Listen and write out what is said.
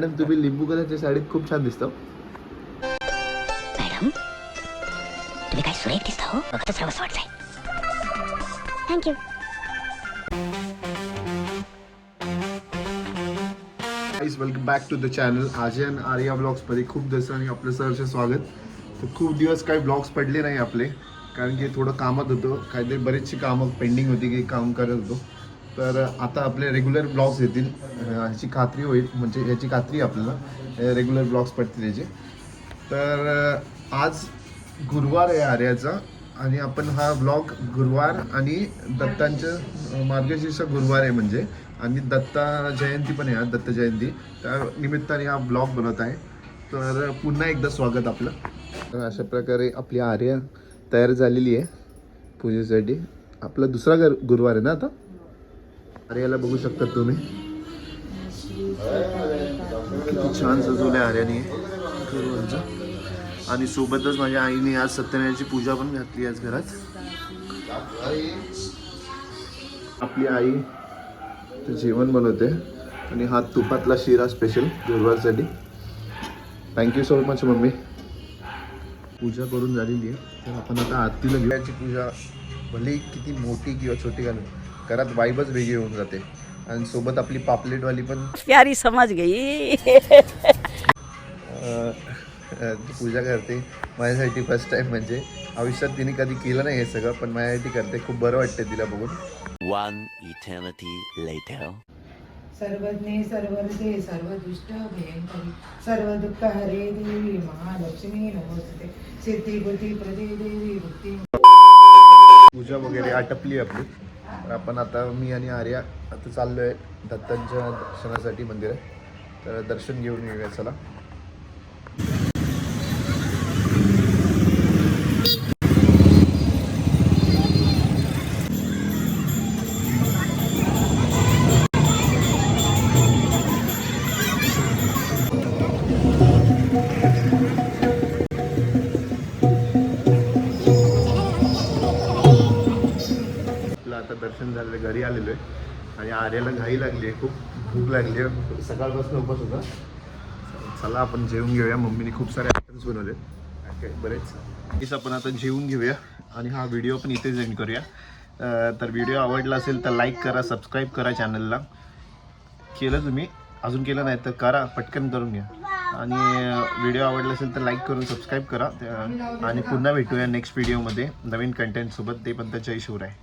Madam तुम्ही लिंबू कलरच्या साडीत खूप छान दिसता. मॅडम तुम्ही काय सुरेख दिसता हो. बघतच राहावंसं वाटतंय. Thank you. Guys welcome back to the channel. Aryan Arya ब्लॉग्समध्ये खूप दिवसांनी आपलं सहर्ष स्वागत. तर खूप दिवस काही ब्लॉग्स पडले नाही आपले, कारण की थोडं कामात होतो, काहीतरी बरेचशी कामं पेंडिंग होती की काम करत होतो. तर आता आपले रेग्युलर ब्लॉग्स येतील, ह्याची खात्री होईल, म्हणजे ह्याची खात्री आपल्याला रेग्युलर ब्लॉग्स पडतील याचे. तर आज गुरुवार आहे आर्याचा, आणि आपण हा ब्लॉग गुरुवार आणि दत्तांचं मार्गशीर्ष गुरुवार आहे म्हणजे, आणि दत्ता जयंती पण आहे आज, दत्त जयंती, त्या निमित्ताने हा ब्लॉग बनवत आहे. तर पुन्हा एकदा स्वागत आपलं. तर अशा प्रकारे आपली आर्या तयार झालेली आहे पूजेसाठी. आपला दुसरा गुरुवार आहे ना आता. आर्याला बघू शकता तुम्ही, किती छान सजवलं आहे आर्याने गुरुवारचं. आणि सोबतच माझ्या आईने आज सत्यनारायणची पूजा पण घातली आज घरात. आपली आई जेवण बनवते, आणि हा तुपातला शिरा स्पेशल गुरुवारसाठी. Thank you so much mummy. पूजा करून झालेली आहे, तर आपण आता आरतीला घेऊयाची पूजा. भले किती मोठी किंवा छोटी घालून घरात वाईबच वेगळी होऊन जाते. आणि सोबत आपली पापलेटवाली पण प्यारी समज गई. पूजा करते माझ्यासाठी. फर्स्ट टाइम म्हणजे आयुष्यात तिने कधी केलं नाही हे सगळं, पण माझ्यासाठी करते. खूप बरं वाटते तिला बघून. One eternity later. सर्वज्ञे सर्वरते सर्वदुष्ट भयंकरी सर्व दुःख हरे देवी महालक्ष्मी नमोस्तुते सिद्धी बुद्धी प्रदे देवी भक्ती. पूजा वगैरे आटपली आपली. तर आपण आता मी आणि आर्या आता चाललो आहे दत्तांच्या दर्शनासाठी मंदिरात. तर दर्शन घेऊन येऊया चला. आता दर्शन झालं, घरी आलेलो आहे, आणि आर्याला घाई लागली आहे, खूप भूक लागली आहे, सकाळपासून उपास होता. चला आपण जेवून घेऊया. मम्मीने खूप सारे आयटम्स बनवले बरेच. आपण आता जेवून घेऊया, आणि हा व्हिडिओ पण इथेच एंड करूया. तर व्हिडिओ आवडला असेल तर लाईक करा, सबस्क्राईब करा चॅनलला. केलं तुम्ही अजून केलं नाही तर करा, पटकन करून घ्या. आणि व्हिडिओ आवडला असेल तर लाईक करून सबस्क्राईब करा. आणि पुन्हा भेटूया नेक्स्ट व्हिडिओमध्ये नवीन कंटेंटसोबत. ते पण जय शिवराय.